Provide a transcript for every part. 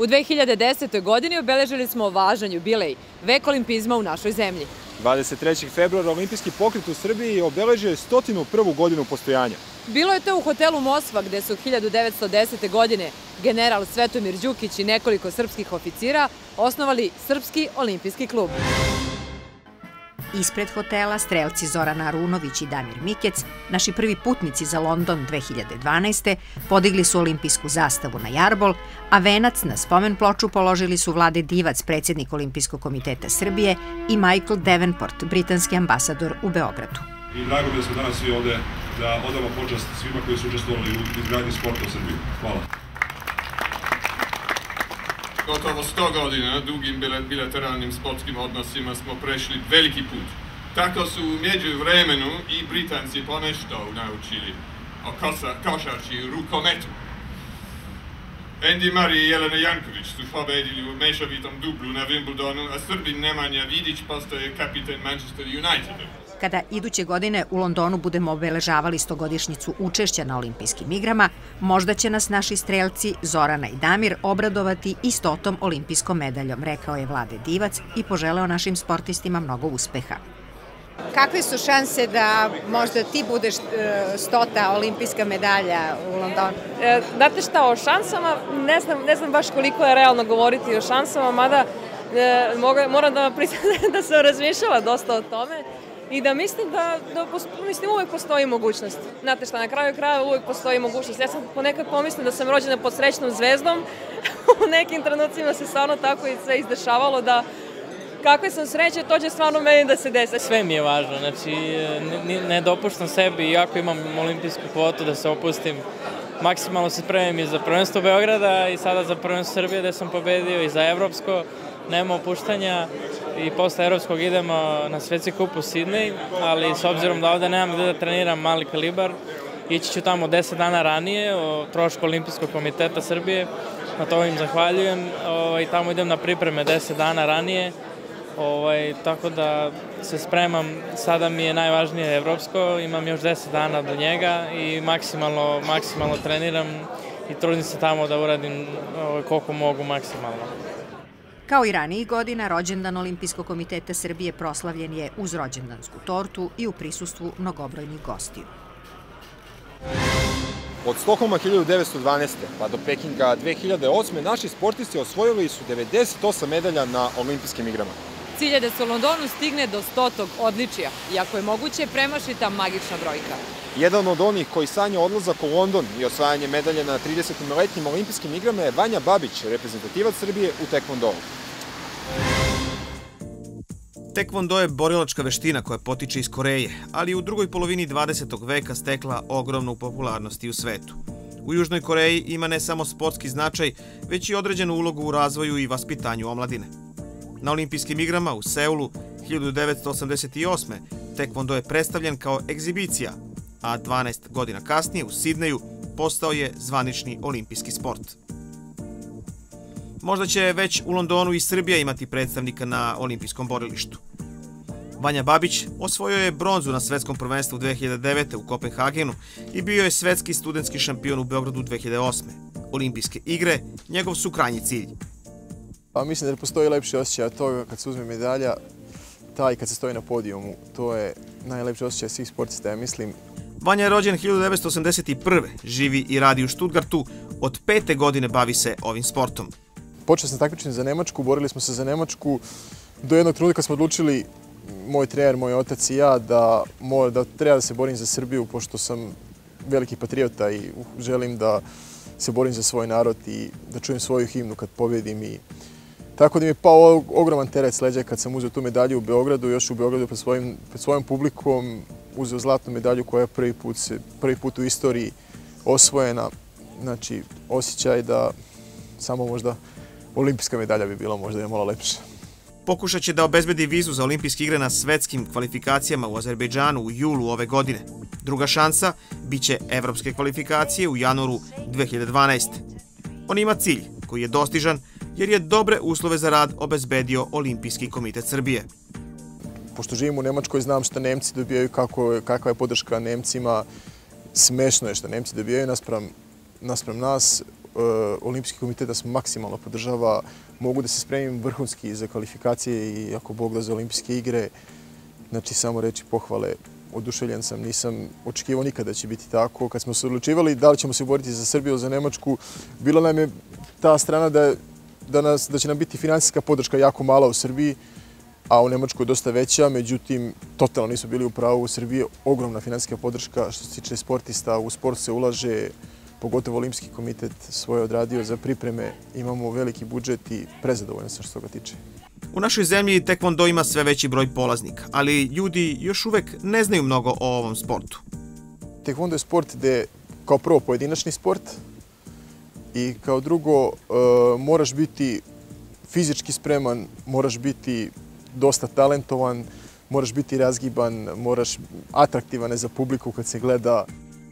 U 2010. godini obeležili smo važan jubilej, vek olimpizma u našoj zemlji. 23. februara Olimpijski pokret u Srbiji obeležio je 101. godinu postojanja. Bilo je to u hotelu Moskva, gde su 1910. godine general Svetomir Đukić i nekoliko srpskih oficira osnovali Srpski olimpijski klub. Ispred hotela strelci Zorana Arunović i Damir Mikec, naši prvi putnici za London 2012. podigli su olimpijsku zastavu na jarbol, a venac na spomen ploču položili su Vlade Divac, predsjednik Olimpijskog komiteta Srbije, i Michael Davenport, britanski ambasador u Beogradu. I drago mi da smo danas svi ovde da odamo počast svima koji su učestvovali u izgradnji sporta u Srbiji. Hvala. Gotovo 100 godina dugim bilateralnim sportskim odnosima smo prešli veliki put. Tako su u međuvremenu i Britanci ponešto naučili o košarci i rukometu. Andy Murray i Jelena Janković su pobedili u mešovitom dublu na Wimbledonu, a Srbin Nemanja Vidić postaje kapiten Manchester Uniteda. Kada iduće godine u Londonu budemo obeležavali 100-godišnjicu učešća na olimpijskim igrama, možda će nas naši strelci Zorana i Damir obradovati i 100. olimpijskom medaljom, rekao je Vlade Divac i poželeo našim sportistima mnogo uspeha. Kakve su šanse da možda ti budeš 100. olimpijska medalja u Londonu? Znate šta, o šansama, ne znam baš koliko je realno govoriti o šansama, mada moram da priznam da sam razmišljala dosta o tome. I da mislim da uvek postoji mogućnost. Znate šta, na kraju krajeva uvek postoji mogućnost. Ja sam ponekad pomislim da sam rođena pod srećnom zvezdom. U nekim trenucima se stvarno tako i sve izdešavalo da kakve sam sreće, to će stvarno meni da se desi. Sve mi je važno, znači ne dopuštam sebi, iako imam olimpijsku kvotu, da se opustim. Maksimalno se spremim i za prvenstvo Beograda i sada za prvenstvo Srbije gde sam pobedio i za evropsko. Nema opuštanja i posle evropskog idemo na svetski kup u Sidnej, ali s obzirom da ovde nemam gde da treniram mali kalibar, ići ću tamo 10 dana ranije o trošku Olimpijskog komiteta Srbije, na to im zahvaljujem i tamo idem na pripreme 10 dana ranije, tako da se spremam, sada mi je najvažnije evropsko, imam još 10 dana do njega i maksimalno treniram i trudim se tamo da uradim koliko mogu maksimalno. Kao i ranijih godina, rođendan Olimpijskog komiteta Srbije proslavljen je uz rođendansku tortu i u prisustvu mnogobrojnih gostiju. Od Stokholma 1912. pa do Pekinga 2008. naši sportisti osvojili su 98 medalja na olimpijskim igrama. Cilj je da se u Londonu stigne do 100. odličija, iako je moguće premaši ta magična brojka. Jedan od onih koji sanja odlazak u London i osvajanje medalje na 30-letnjim olimpijskim igrama je Vanja Babić, reprezentativac Srbije u tekvondou. Tekvondo je borilačka veština koja potiče iz Koreje, ali u drugoj polovini 20. veka stekla ogromnu popularnost i u svetu. U Južnoj Koreji ima ne samo sportski značaj, već i određenu ulogu u razvoju i vaspitanju omladine. Na olimpijskim igrama u Seulu 1988. tekvondo je predstavljen kao egzibicija, a 12 godina kasnije u Sidneju postao je zvanični olimpijski sport. Možda će već u Londonu i Srbija imati predstavnika na olimpijskom borilištu. Vanja Babić osvojio je bronzu na svetskom prvenstvu 2009. u Kopenhagenu i bio je svetski studentski šampion u Beogradu 2008. Olimpijske igre njegov su krajnji cilj. Mislim da ne postoji lepši osjećaj od toga kad se uzme medalja, taj kad se stoji na podijumu. To je najlepši osjećaj svih sportista, ja mislim. Vanja je rođen 1981. Živi i radi u Stuttgartu. Od 5. godine bavi se ovim sportom. Počeo sam takmičenje za Nemačku, borili smo se za Nemačku. Do jednog trenutka smo odlučili, moj trener, moj otac i ja, da treba da se borim za Srbiju, pošto sam veliki patriota i želim da se borim za svoj narod i da čujem svoju himnu kad pobedim. Tako da mi je pao ogroman teret s leđa kad sam uzeo tu medalju u Beogradu, još u Beogradu pred svojom publikom, uzeo zlatnu medalju koja je prvi put u istoriji osvojena. Znači, osjećaj da samo možda olimpijska medalja bi bila možda malo lepša. Pokušat će da obezbedi vizu za olimpijske igre na svetskim kvalifikacijama u Azerbejdžanu u julu ove godine. Druga šansa biće evropske kvalifikacije u januaru 2012. On ima cilj koji je dostižan jer je dobre uslove za rad obezbedio Olimpijski komitet Srbije. Pošto živim u Nemačkoj, znam šta Nemci dobijaju, kakva je podrška Nemcima. Smešno je šta Nemci dobijaju naspram nas. Olimpijski komitet da smo maksimalno podržava. Mogu da se spremim vrhunski za kvalifikacije i ako Bog da za olimpijske igre. Znači, samo reći pohvale. Oduševljen sam, nisam očekivao nikada da će biti tako. Kad smo se odlučivali da li ćemo se boriti za Srbiju ili za Nemačku, bila nam je ta strana da će nam biti finansijska podrška jako mala u Srbiji, a u Nemačkoj dosta veća, međutim, totalno nisu bili u pravu. U Srbiji je ogromna finansijska podrška što se tiče sportista, u sport se ulaže, pogotovo Olimpijski komitet svoje odradio za pripreme, imamo veliki budžet i prezadovoljan sam što toga tiče. U našoj zemlji tekvondo ima sve veći broj polaznika, ali ljudi još uvek ne znaju mnogo o ovom sportu. Tekvondo je sport gde kao prvo pojedinačni sport i kao drugo moraš biti fizički spreman, moraš biti dosta talentovan, moraš biti razgiban, moraš atraktivan za publiku kad se gleda.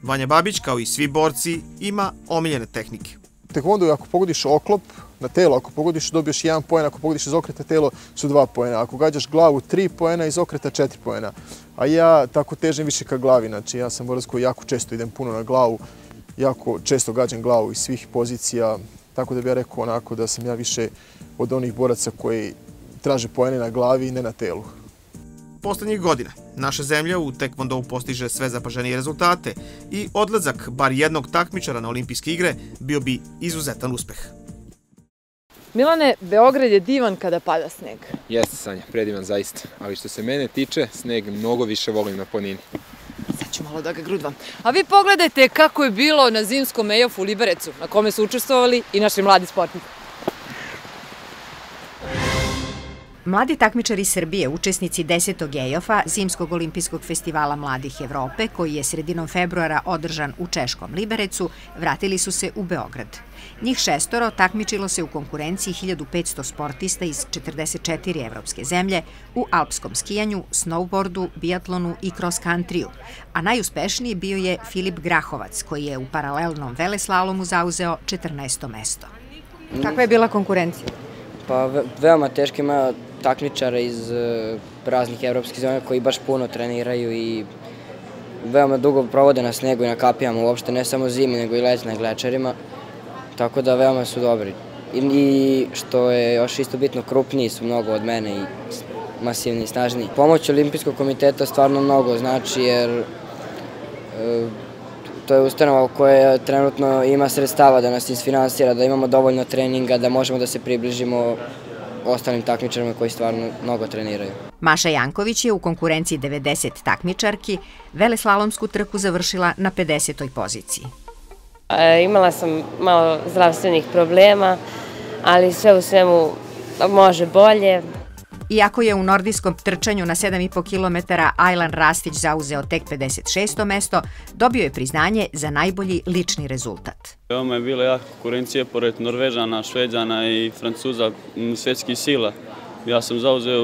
Vanja Babić, kao i svi borci, ima omiljene tehnike. U tekvondu ako pogodiš oklop na telo, ako pogodiš dobiješ 1 poen, ako pogodiš iz okreta telo su 2 poena, ako gađaš glavu 3 poena, iz okreta 4 poena. A ja tako težim više ka glavi, znači ja sam borac koji jako često idem puno na glavu, jako često gađam glavu iz svih pozicija, tako da bih ja rekao onako da sam ja više od onih boraca koji traže poene na glavi i ne na telu. Poslednjih godina naša zemlja u tekvondou postiže sve zapaženije rezultate i odlazak bar jednog takmičara na olimpijske igre bio bi izuzetan uspeh. Milane, Beograd je divan kada pada sneg. Jeste, Sanja, predivan zaista. Ali što se mene tiče, sneg mnogo više volim na planini. Sad ću malo da ga grudvam. A vi pogledajte kako je bilo na zimskom EOF-u u Liberecu, na kome su učestvovali i naši mladi sportnici. Mladi takmičari Srbije, učesnici 10. EOF-a, Zimskog olimpijskog festivala mladih Evrope, koji je sredinom februara održan u češkom Liberecu, vratili su se u Beograd. Njih 6 takmičilo se u konkurenciji 1500 sportista iz 44 evropske zemlje u alpskom skijanju, snowboardu, biatlonu i cross-countryju, a najuspešniji bio je Filip Grahovac, koji je u paralelnom veleslalomu zauzeo 14. mesto. Kakva je bila konkurencija? Pa veoma teško, ima takmičara iz raznih evropskih zemalja koji baš puno treniraju i veoma dugo provode na snegu i na kapijama, uopšte ne samo zimi, nego i leti na glečerima, tako da veoma su dobri. I što je još isto bitno, krupniji su mnogo od mene i masivni i snažniji. Pomoć Olimpijskog komiteta stvarno mnogo znači, jer to je ustanova koja trenutno ima sredstava da nas isfinansira, da imamo dovoljno treninga, da možemo da se približimo ostalim takmičarima koji stvarno mnogo treniraju. Maša Janković je u konkurenciji 90 takmičarki veleslalomsku trku završila na 50. poziciji. Imala sam malo zdravstvenih problema, ali sve u svemu može bolje. Iako je u nordijskom trčanju na 7,5 km Ajlan Rastić zauzeo tek 56. mesto, dobio je priznanje za najbolji lični rezultat. Veoma je bila jaka konkurencija pored Norvežana, Šveđana i Francuza, svetskih sila. Ja sam zauzeo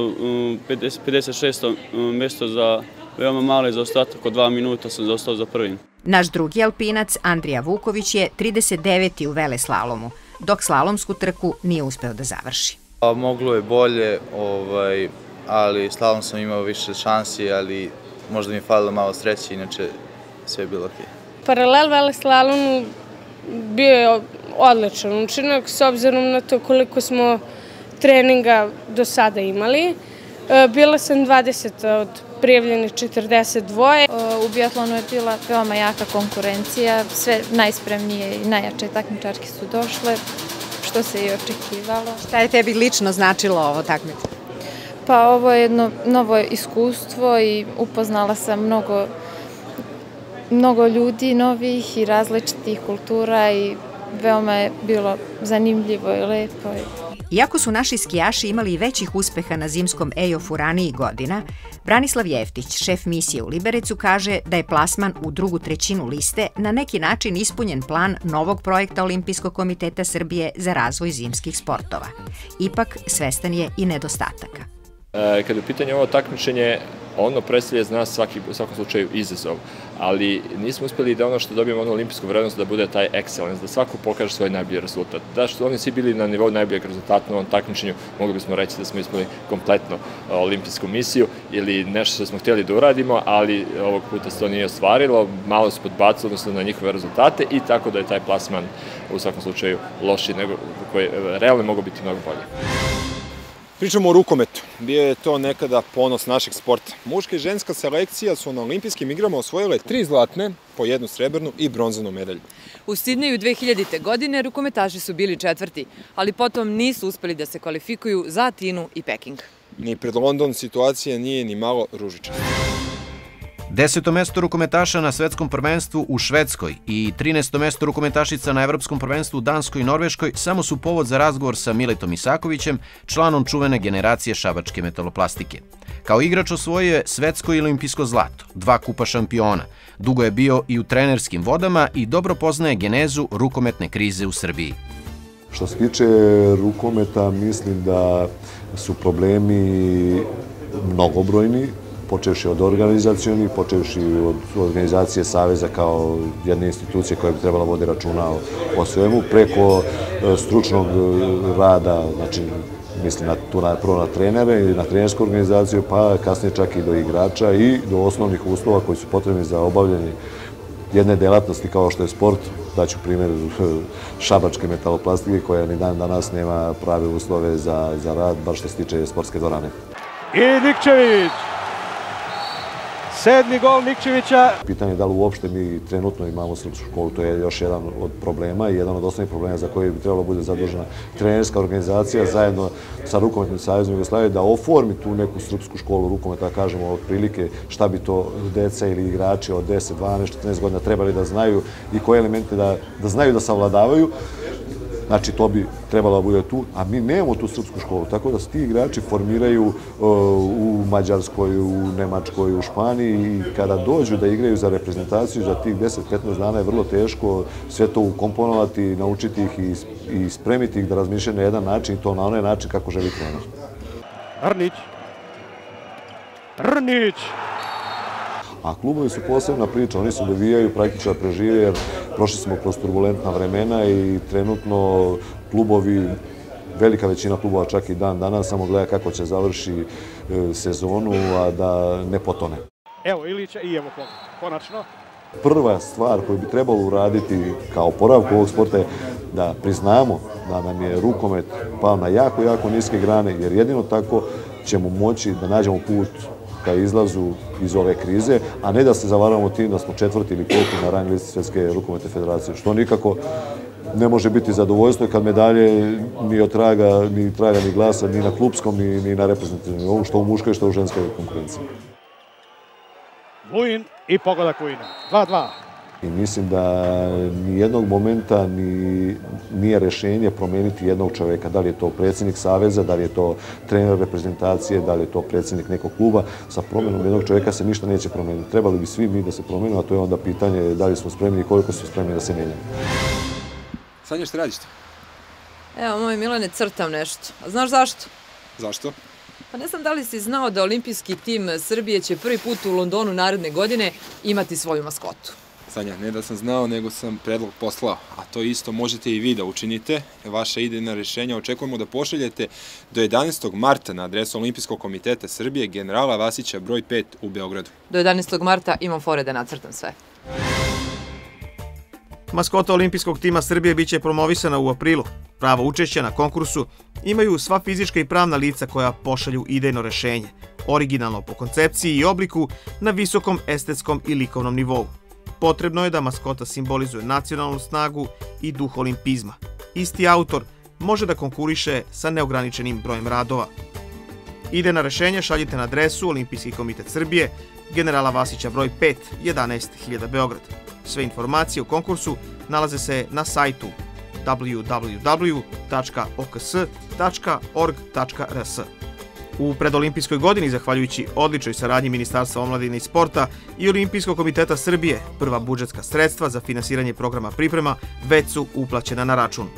56. mesto za veoma mali zaostatak, od 2 minuta sam zaostao za prvim. Naš drugi alpinac, Andrija Vuković, je 39. u veleslalomu, dok slalomsku trku nije uspeo da završi. Moglo je bolje, ali slalom sam imao više šansi, ali možda mi je falilo malo sreće, inače sve je bilo okej. Paralel veleslalomu bio je odličan učinak, s obzirom na to koliko smo treninga do sada imali. Bila sam 20 od prijavljenih 42. U biatlonu je bila veoma jaka konkurencija, sve najspremnije i najjače takmičarke su došle, što se i očekivalo. Šta je tebi lično značilo ovo takmičenje? Pa ovo je jedno novo iskustvo i upoznala sam mnogo ljudi novih i različitih kultura i veoma je bilo zanimljivo i lepo. Iako su naši skijaši imali i većih uspeha na zimskom EOF-u ranijih godina, Branislav Jeftić, šef misije u Liberecu, kaže da je plasman u drugu trećinu liste na neki način ispunjen plan novog projekta Olimpijskog komiteta Srbije za razvoj zimskih sportova. Ipak, svestan je i nedostataka. Kada je u pitanju ovo takmičenje, ono predstavlja za nas u svakom slučaju izazov, ali nismo uspeli da ono što dobijemo onu olimpijsku vrednost da bude taj excellence, da svako pokaže svoj najbolji rezultat. Da što oni svi bili na nivou najboljeg rezultata na ovom takmičenju, mogli bismo reći da smo ispunili kompletno olimpijsku misiju ili nešto što smo htjeli da uradimo, ali ovog puta se to nije ostvarilo, malo se podbacilo odnosno na njihove rezultate i tako da je taj plasman u svakom slučaju loši nego koji realno mogu biti mnogo bolji. Pričamo o rukometu. Bio je to nekada ponos našeg sporta. Muška i ženska selekcija su na olimpijskim igrama osvojile 3 zlatne, po 1 srebrnu i bronzanu medalju. U Sidneju 2000. godine rukometaši su bili 4. ali potom nisu uspeli da se kvalifikuju za Atinu i Peking. Ni pred London situacija nije ni malo ružičasta. 10. mesto rukometaša na svetskom prvenstvu u Švedskoj i 13. mesto rukometašica na evropskom prvenstvu u Danskoj i Norveškoj samo su povod za razgovor sa Miletom Isakovićem, članom čuvene generacije šabačke metaloplastike. Kao igrač osvojio je svetsko i olimpijsko zlato, 2 kupa šampiona. Dugo je bio i u trenerskim vodama i dobro poznaje genezu rukometne krize u Srbiji. Što se tiče rukometa, mislim da su problemi mnogobrojni, počevši od organizacijonih, počevši od organizacije Saveza kao jedne institucije koja bi trebala vodi računa o svemu, preko stručnog rada, znači mislim prvo na trenere i na trenersku organizaciju, pa kasnije čak i do igrača i do osnovnih uslova koji su potrebni za obavljanje jedne delatnosti kao što je sport. Daću primjer šabačke metaloplastike koja ni dan danas nema prave uslove za rad, baš što se tiče sportske dvorane. I Nikčević! 7. gol Nikčevića. Pitanje je da li uopšte mi trenutno imamo srpsku školu, to je još jedan od problema i jedan od osnovnih problema za koje bi trebalo bude zadužena trenerska organizacija zajedno sa Rukometnim savezom Jugoslavije da oformi tu neku srpsku školu rukometa, kažemo otprilike šta bi to deca ili igrači od 10, 12, 14 godina trebali da znaju i koje elemente da znaju da savladavaju. Znači, to bi trebalo da bude tu, a mi nemamo tu srpsku školu, tako da se ti igrači formiraju u Mađarskoj, u Nemačkoj, u Španiji i kada dođu da igraju za reprezentaciju za tih 10-15 dana je vrlo teško sve to ukomponovati, naučiti ih i spremiti ih da razmišljaju na jedan način i to na onaj način kako želi trener. Rnić! A klubovi su posebna priča, oni se dovijaju, praktično prežive jer prošli smo kroz turbulentna vremena i trenutno klubovi, velika većina klubova čak i dan danas, samo gleda kako će završi sezonu, a da ne potone. Evo Ilića i evo konačno. Prva stvar koju bi trebalo uraditi kao oporavku ovog sporta je da priznamo da nam je rukomet pao na jako, jako niske grane, jer jedino tako ćemo moći da nađemo put ka izlazu iz ove krize, a ne da se zavaravamo tim da smo 4. ili 5. na rang listi Svetske rukometne federacije, što nikako ne može biti zadovoljstvo kad medalje ni od traga, ni glasa, ni na klupskom, ni na reprezentativnom nivou, što u muškoj, što u ženskoj konkurenciji. Vujin i pogodak Vujina. 2-2. I mislim da nijednog momenta nije rešenje promeniti jednog čoveka. Da li je to predsjednik Saveza, da li je to trener reprezentacije, da li je to predsjednik nekog kluba. Sa promenom jednog čoveka se ništa neće promeniti. Trebali bi svi mi da se promenimo, a to je onda pitanje da li smo spremni i koliko smo spremni da se menjamo. Sanja, šta radiš to? Evo, moj Milane, crtam nešto. A znaš zašto? Zašto? Pa ne znam da li si znao da olimpijski tim Srbije će prvi put u Londonu naredne godine imati svoju maskotu. Sanja, ne da sam znao, nego sam predlog poslao, a to isto možete i vi da učinite. Vaša idejna rješenja očekujemo da pošaljete do 11. marta na adresu Olimpijskog komiteta Srbije, generala Vasića broj 5 u Beogradu. Do 11. marta imam fore da nacrtam sve. Maskota olimpijskog tima Srbije biće promovisana u aprilu. Pravo učešća na konkursu imaju sva fizička i pravna lica koja pošalju idejno rešenje, originalno po koncepciji i obliku na visokom estetskom i likovnom nivou. Potrebno je da maskota simbolizuje nacionalnu snagu i duh olimpizma. Isti autor može da konkuriše sa neograničenim brojem radova. Idejna rešenja šaljite na adresu Olimpijski komitet Srbije, generala Vasića broj 5, 11.000 Beograd. Sve informacije o konkursu nalaze se na sajtu www.oks.org.rs. U predolimpijskoj godini, zahvaljujući odličnoj saradnji Ministarstva omladine i sporta i Olimpijskog komiteta Srbije, prva budžetska sredstva za finansiranje programa priprema već su uplaćena na račun.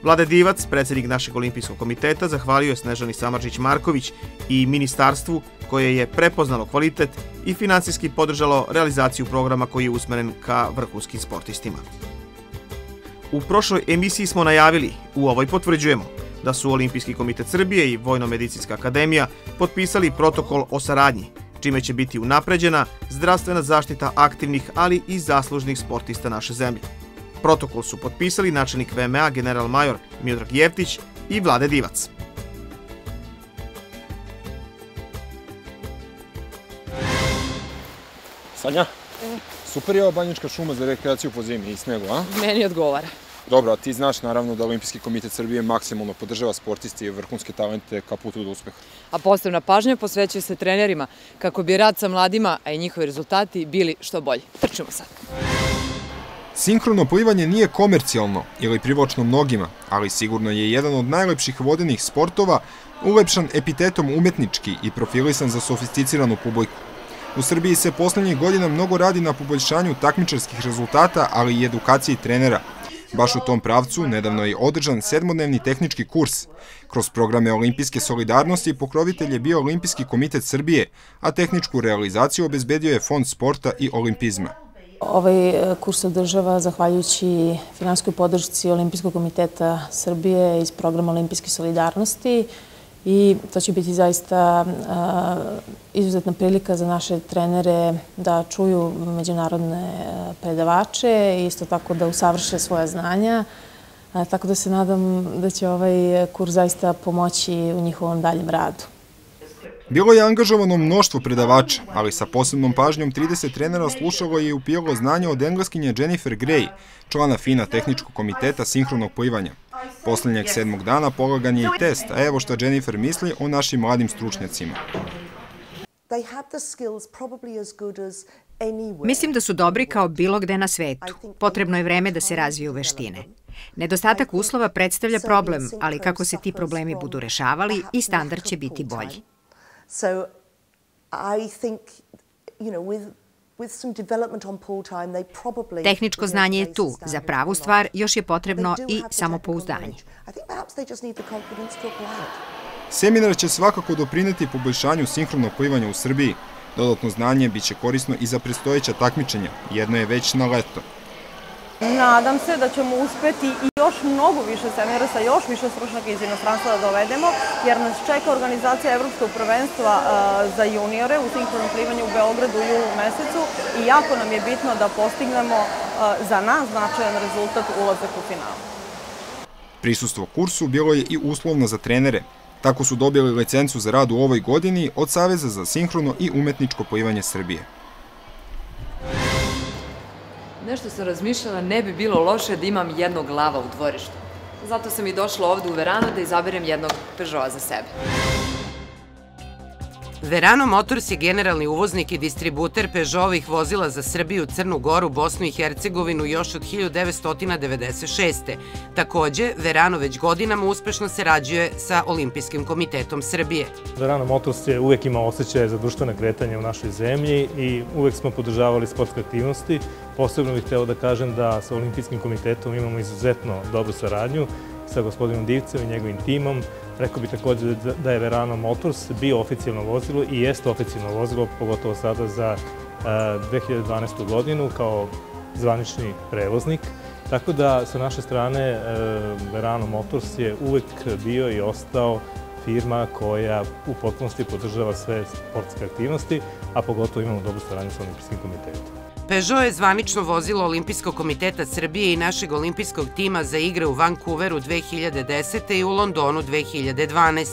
Vlade Divac, predsjednik našeg olimpijskog komiteta, zahvalio je Snežani Samardžić-Marković i ministarstvu koje je prepoznalo kvalitet i finansijski podržalo realizaciju programa koji je usmeren ka vrhunskim sportistima. U prošloj emisiji smo najavili, u ovoj potvrđujemo, da su Olimpijski komitet Srbije i Vojno-medicinska akademija potpisali protokol o saradnji, čime će biti unapređena zdravstvena zaštita aktivnih, ali i zaslužnih sportista naše zemlje. Protokol su potpisali načelnik VMA general major Miodrag Jeftić i Vlade Divac. Sanja, super je ova banjička šuma za rekreaciju po zimi i snegu, a? Meni odgovara. Dobro, a ti znaš naravno da Olimpijski komitet Srbije maksimalno podržava sportisti i vrhunske talente ka putu do uspeha. A posebna pažnja posvećuje se trenerima kako bi rad sa mladima, a i njihovi rezultati bili što bolji. Trčimo sad. Sinhrono plivanje nije komercijalno ili privlačno mnogima, ali sigurno je jedan od najlepših vodenih sportova, ulepšan epitetom umetnički i profilisan za sofisticiranu publiku. U Srbiji se poslednjih godina mnogo radi na poboljšanju takmičarskih rezultata, ali i edukaciji trenera. Baš u tom pravcu nedavno je održan 7-dnevni tehnički kurs. Kroz programe Olimpijske solidarnosti pokrovitelj je bio Olimpijski komitet Srbije, a tehničku realizaciju obezbedio je Fond sporta i olimpizma. Ovaj kurs se održava zahvaljujući finansijskoj podršci Olimpijskog komiteta Srbije iz programa Olimpijske solidarnosti i to će biti zaista izuzetna prilika za naše trenere da čuju međunarodne predavače i isto tako da usavrše svoja znanja. Tako da se nadam da će ovaj kurs zaista pomoći u njihovom daljem radu. Bilo je angažovano mnoštvo predavača, ali sa posebnom pažnjom 30 trenera slušalo je i upijalo znanje od engleskinje Jennifer Gray, člana FINA tehničkog komiteta sinhronog plivanja. Poslednjeg 7. dana polagan je i test, a evo šta Jennifer misli o našim mladim stručnjacima. Mislim da su dobri kao bilo gde na svetu. Potrebno je vreme da se razviju veštine. Nedostatak uslova predstavlja problem, ali kako se ti problemi budu rešavali, i standard će biti bolji. Tehničko znanje je tu. Za pravu stvar još je potrebno i samopouzdanje. Seminar će svakako doprineti poboljšanju sinhronog plivanja u Srbiji. Dodatno znanje biće korisno i za predstojeća takmičenja. Jedno je već na leto. Nadam se da ćemo uspeti i još mnogo više seminara sa još više stručnjaka iz inostranstva da dovedemo, jer nas čeka organizacija Evropskog prvenstva za juniore u sinhronom plivanju u Beogradu u julu mesecu i jako nam je bitno da postignemo za nas značajan rezultat ulazak u finalu. Prisustvo kursu bilo je i uslovno za trenere. Tako su dobili licencu za rad u ovoj godini od Saveza za sinhrono i umetničko plivanje Srbije. Nešto sam razmišljala, ne bi bilo loše da imam jednog lava u dvorištu. Zato sam i došla ovde u Verano da izaberem jednog Peugeota za sebe. Verano Motors je generalni uvoznik i distributer Peugeotovih vozila za Srbiju, Crnu Goru, Bosnu i Hercegovinu još od 1996. Takođe, Verano već godinama uspešno sarađuje sa Olimpijskim komitetom Srbije. Verano Motors je uvek imao osjećaje za društvene kretanje u našoj zemlji i uvek smo podržavali sportske aktivnosti. Posebno bih hteo da kažem da sa Olimpijskim komitetom imamo izuzetno dobru saradnju sa gospodinom Divcem i njegovim timom. Rekao bih također da je Verano Motors bio oficijalno vozilo i jeste oficijalno vozilo, pogotovo sada za 2012. godinu kao zvanični prevoznik. Tako da sa naše strane Verano Motors je uvek bio i ostao firma koja u potpunosti podržava sve sportske aktivnosti, a pogotovo imamo dobru saradnju sa Olimpijskim komitetom. Peugeot je zvanično vozilo Olimpijskog komiteta Srbije i našeg olimpijskog tima za igre u Vancouveru 2010. i u Londonu 2012.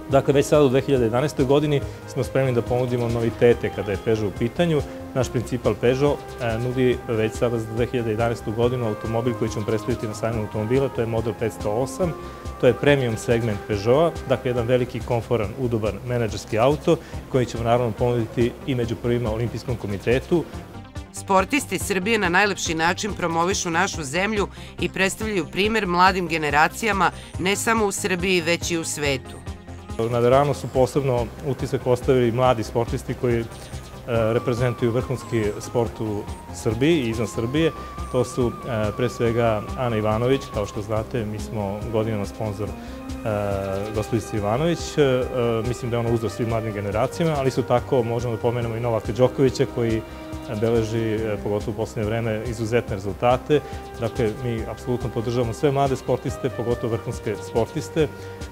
Dakle, već sada u 2011. godini smo spremni da ponudimo novitete kada je Peugeot u pitanju. Naš principal Peugeot nudi već sada za 2011. godinu automobil koji ćemo predstaviti na sajmu automobila, to je model 508. To je premium segment Peugeota, dakle jedan veliki, komforan, udoban menadžerski auto koji ćemo naravno ponuditi i među prvima Olimpijskom komitetu. Sportisti Srbije na najlepši način promovišu našu zemlju i predstavljaju primer mladim generacijama ne samo u Srbiji, već i u svetu. Na Verano su posebno utisak ostavili mladi sportisti koji reprezentuju vrhunski sport u Srbiji i izvan Srbije. To su pre svega Ana Ivanović, kao što znate, mi smo godinama sponsor gospođice Ivanović. Mislim da je ono uzor svim mladim generacijama, ali isto tako možemo da pomenemo i Novaka Đokovića koji beleži, pogotovo u posljednje vreme, izuzetne rezultate. Dakle, mi apsolutno podržavamo sve mlade sportiste, pogotovo vrhunske sportiste.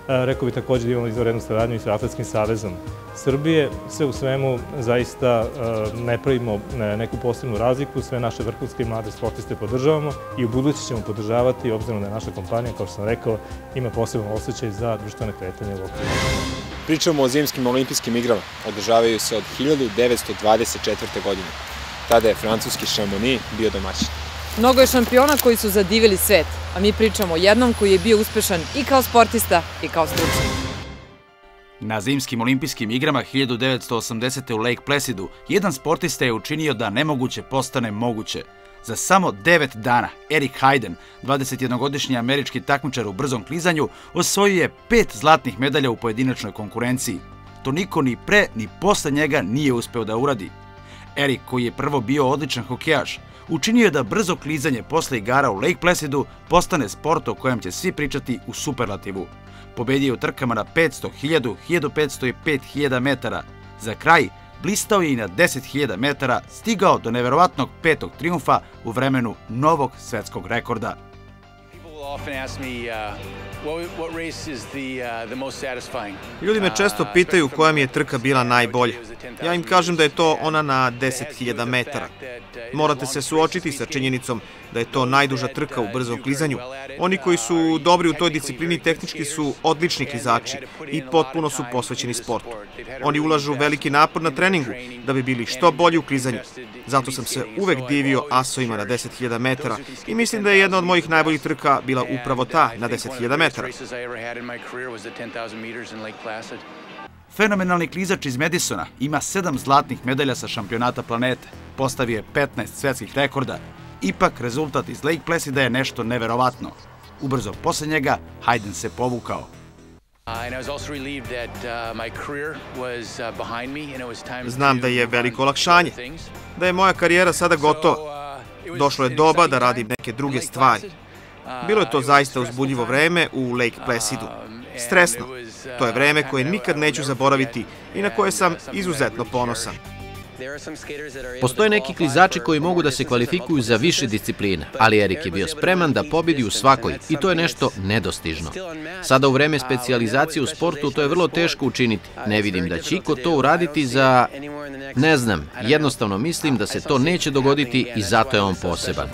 Rekao bih također da imamo izvanrednu saradnju i sa Atletskim savezom Srbije. Sve u svemu zaista ne pravimo neku posebnu razliku, sve naše vrhunske i mlade sportiste podržavamo i u budući ćemo podržavati, obzirom da je naša kompanija, kao što sam rekao, ima poseban osjećaj za društvene kretanje u okviru. Pričamo o zimskim olimpijskim igrama. Održavaju se od 1924. godine. Tada je francuski Chamonix bio domaćin. Mnogo je šampiona koji su zadivili svet, a mi pričamo o jednom koji je bio uspešan i kao sportista i kao stručnjak. Na zimskim olimpijskim igrama 1980. u Lake Placidu jedan sportista je učinio da nemoguće postane moguće. Za samo 9 dana Eric Heiden, 21-godišnji američki takmičar u brzom klizanju, osvojio je 5 zlatnih medalja u pojedinačnoj konkurenciji. To niko ni pre ni posle njega nije uspeo da uradi. Eric, koji je prvo bio odličan hokejaš, učinio je da brzo klizanje posle igara u Lake Placidu postane sport o kojem će svi pričati u superlativu. Pobedio je u trkama na 500, 1000, 1500 i 5000 metara. Za kraj, blistao je i na 10.000 metara, stigao do neverovatnog 5. trijumfa u vremenu novog svetskog rekorda. Ljudi me često pitaju koja mi je trka bila najbolja. Ja im kažem da je to ona na 10.000 metara. Morate se suočiti sa činjenicom da je to najduža trka u brzom klizanju. Oni koji su dobri u toj disciplini tehnički su odlični klizači i potpuno su posvećeni sportu. Oni ulažu veliki napor na treningu da bi bili što bolji u klizanju. Zato sam se uvek divio asovima na 10.000 metara i mislim da je jedna od mojih najboljih trka bila upravo ta na 10.000 metara. Fenomenalni klizač iz Madisona ima 7 zlatnih medalja sa šampionata planete. Postavio je 15 svetskih rekorda. Ipak, rezultat iz Lake Placida je nešto neverovatno. Ubrzo posle njega, Heiden se povukao. Znam da je veliko olakšanje, da je moja karijera sada gotova. Došlo je doba da radim neke druge stvari. Bilo je to zaista uzbudljivo vreme u Lake Placidu. Stresno. To je vreme koje nikad neću zaboraviti i na koje sam izuzetno ponosan. Postoje neki klizači koji mogu da se kvalifikuju za više disciplina, ali Erik je bio spreman da pobedi u svakoj i to je nešto nedostižno. Sada u vreme specijalizacije u sportu to je vrlo teško učiniti. Ne vidim da će iko to uraditi za... Ne znam, jednostavno mislim da se to neće dogoditi i zato je on poseban.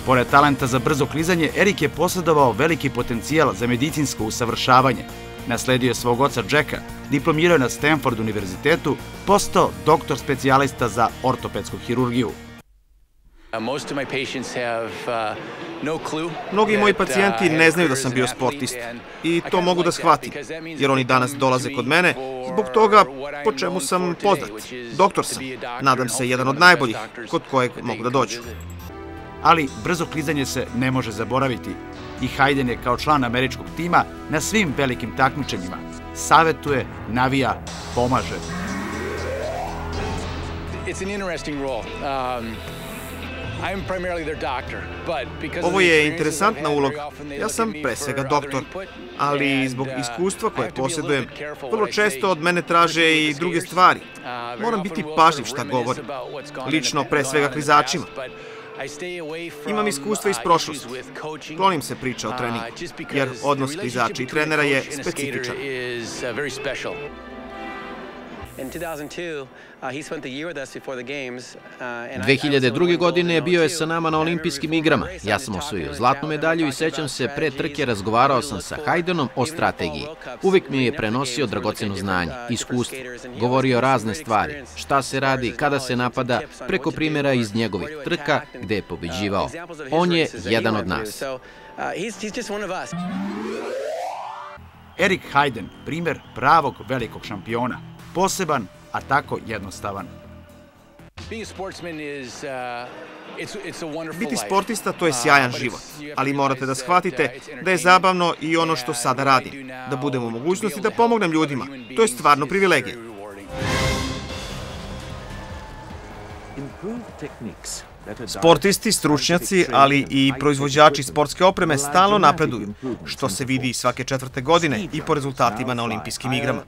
Pored talenta za brzo klizanje, Erik je posjedovao veliki potencijal za medicinsko usavršavanje. Nasledio je svog oca Jacka, diplomirao je na Stanford univerzitetu, postao doktor specijalista za ortopedsku hirurgiju. Mnogi moji pacijenti ne znaju da sam bio sportista i to mogu da shvatim, jer oni danas dolaze kod mene zbog toga po čemu sam poznat. Doktor sam, nadam se jedan od najboljih kod kojeg mogu da dođu. Ali brzo klizanje se ne može zaboraviti i Heiden je kao član američkog tima na svim velikim takmičenjima. Savetuje, navija, pomaže. Ovo je interesantna uloga. Ja sam pre svega doktor, ali zbog iskustva koje posjedujem, vrlo često od mene traže i druge stvari. Moram biti pažljiv šta govorim. Lično pre svega klizačima. Imam iskustva iz prošlosti. Klonim se priča o treningu, jer odnos klizača i trenera je specifičan. 2002. godine bio je sa nama na olimpijskim igrama. Ja sam osvojio zlatnu medalju i sećam se, pre trke razgovarao sam sa Heidenom o strategiji. Uvijek mi je prenosio dragoceno znanje, iskustvo. Govorio razne stvari, šta se radi, kada se napada, preko primjera iz njegovih trka gde je pobeđivao. On je jedan od nas. Eric Heiden, primjer pravog velikog šampiona. Poseban, a tako jednostavan. Biti sportista to je sjajan život, ali morate da shvatite da je zabavno i ono što sada radim. Da budem u mogućnosti da pomognem ljudima. To je stvarno privilegija. Sportisti, stručnjaci, ali i proizvođači sportske opreme stalno napreduju, što se vidi svake 4. godine i po rezultatima na olimpijskim igrama.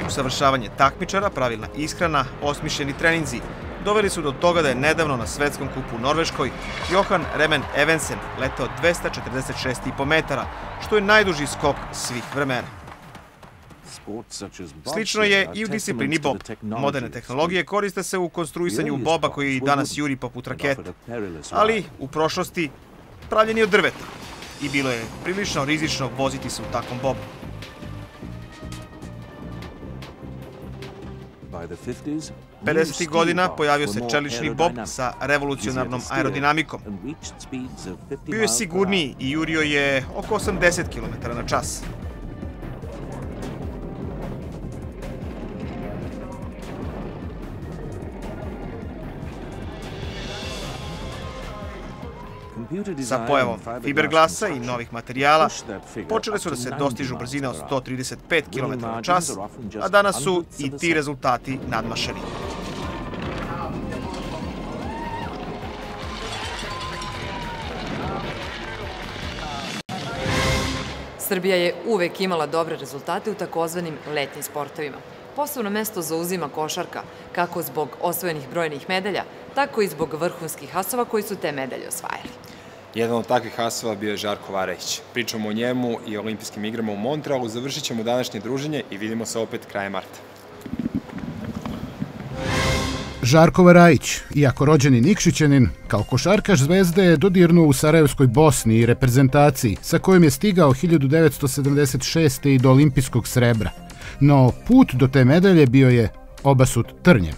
Usavršavanje takmičara, pravilna ishrana, osmišljeni treninzi doveli su do toga da je nedavno na svetskom kupu u Norveškoj Johan Remen Evensen letao 246,5 metara, što je najduži skok svih vremena. Slično je i u disciplini bob. Moderne tehnologije koriste se u konstruisanju boba koji danas juri poput rakete, ali u prošlosti pravljen je od drveta i bilo je prilično rizično voziti se u takvom bobu. 50. godina pojavio se čelični bob sa revolucionarnom aerodinamikom. Bio je sigurniji i jurio je oko 80 km na čas. Sa pojavom fiberglasa i novih materijala počele su da se dostižu brzine od 135 km na čas, a danas su i ti rezultati nadmašeni. Srbija je uvek imala dobre rezultate u takozvanim letnjim sportovima. Posebno mesto zauzima košarka, kako zbog osvojenih brojnih medalja, tako i zbog vrhunskih asova koji su te medalje osvajali. Jedan od takvih asova bio je Žarko Varajić. Pričamo o njemu i o olimpijskim igrama u Montrealu, završit ćemo današnje druženje i vidimo se opet krajem marta. Žarko Varajić, iako rođeni Nikšićanin, kao košarkaš Zvezde je dodirnuo u Sarajevskoj Bosni i reprezentaciji, sa kojom je stigao 1976. i do olimpijskog srebra. No put do te medalje bio je obasut trnjem.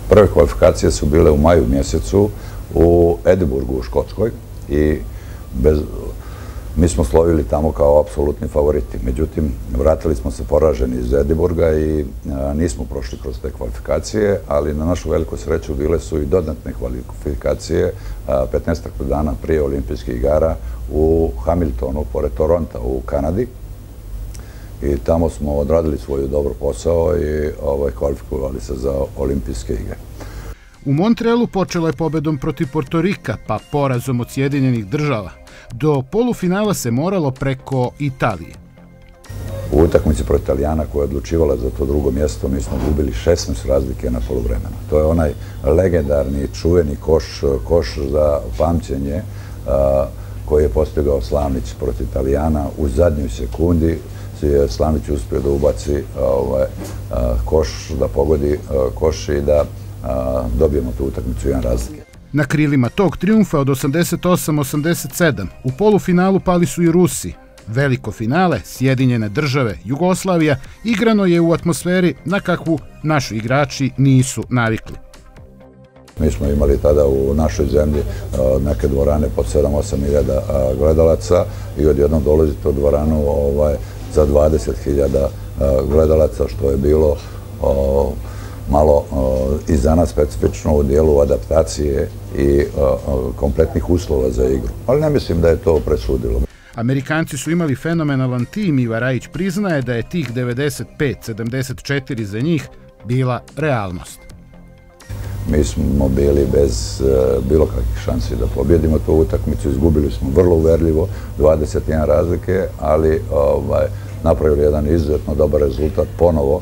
Prve kvalifikacije su bile u maju mjesecu u Edinburgu u Škotskoj i mi smo slovili tamo kao apsolutni favoriti. Međutim, vratili smo se poraženi iz Edinburga i nismo prošli kroz te kvalifikacije, ali na našu veliku sreću bile su i dodatne kvalifikacije 15 dana prije olimpijskih igara u Hamiltonu, pored Toronta u Kanadi. I tamo smo odradili svoj dobar posao i kvalifikovali se za olimpijske igre. U Montrealu počela je pobedom protiv Portorika, pa porazom od Sjedinjenih Država. Do polufinala se moralo preko Italije. U utakmici protiv Italijana koja je odlučivala za to drugo mjesto, mi smo gubili 16 razlike na poluvremenu. To je onaj legendarni, čuveni koš za pamćenje koji je postigao Slavnić protiv Italijana u zadnjoj sekundi. Je Slavnić uspio da ubaci koš, da pogodi koš i da dobijemo tu utakmicu 1 razlike. Na krilima tog triumfa od 88-87 u polufinalu pali su i Rusi. Veliko finale, Sjedinjene Države, Jugoslavija, igrano je u atmosferi na kakvu naši igrači nisu navikli. Mi smo imali tada u našoj zemlji neke dvorane pod 7-8 hiljada gledalaca i odjednom dolazite u dvoranu za 20.000 gledalaca, što je bilo malo i za nas specifično u dijelu adaptacije i kompletnih uslova za igru. Ali ne mislim da je to presudilo. Amerikanci su imali fenomenalan tim i Varajić priznaje da je tih 95-74 za njih bila realnost. Mi smo bili bez bilo kakvih šansi da pobjedimo tu utakmicu, izgubili smo vrlo uverljivo 21 razlike, ali napravili jedan izuzetno dobar rezultat, ponovo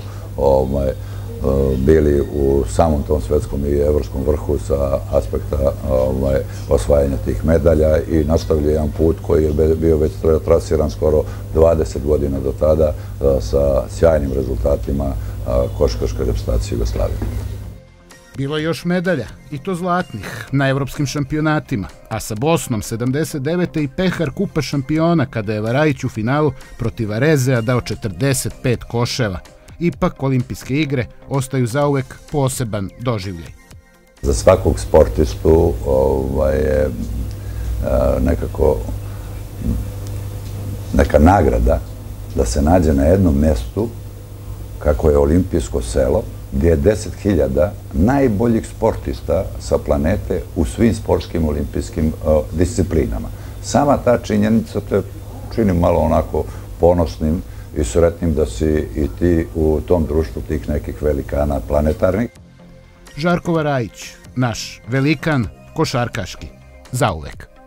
bili u samom tom svetskom i evropskom vrhu sa aspekta osvajanja tih medalja i nastavili jedan put koji je bio već trasiran skoro 20 godina do tada sa sjajnim rezultatima košarkaške reprezentacije Jugoslavije. Bilo je još medalja, i to zlatnih, na evropskim šampionatima, a sa Bosnom 79. i pehar Kupa šampiona kada je Varajić u finalu protiv Varezea dao 45 koševa. Ipak olimpijske igre ostaju zauvek poseban doživljaj. Za svakog sportistu je nekako neka nagrada da se nađe na jednom mjestu kako je olimpijsko selo gdje je 10.000 najboljih sportista sa planete u svim sportskim olimpijskim disciplinama. Sama ta činjenica te čini malo onako ponosnim i sretnim da si i ti u tom društvu tih nekih velikana planetarnih. Žarko Varajić, naš velikan košarkaški, zauvek.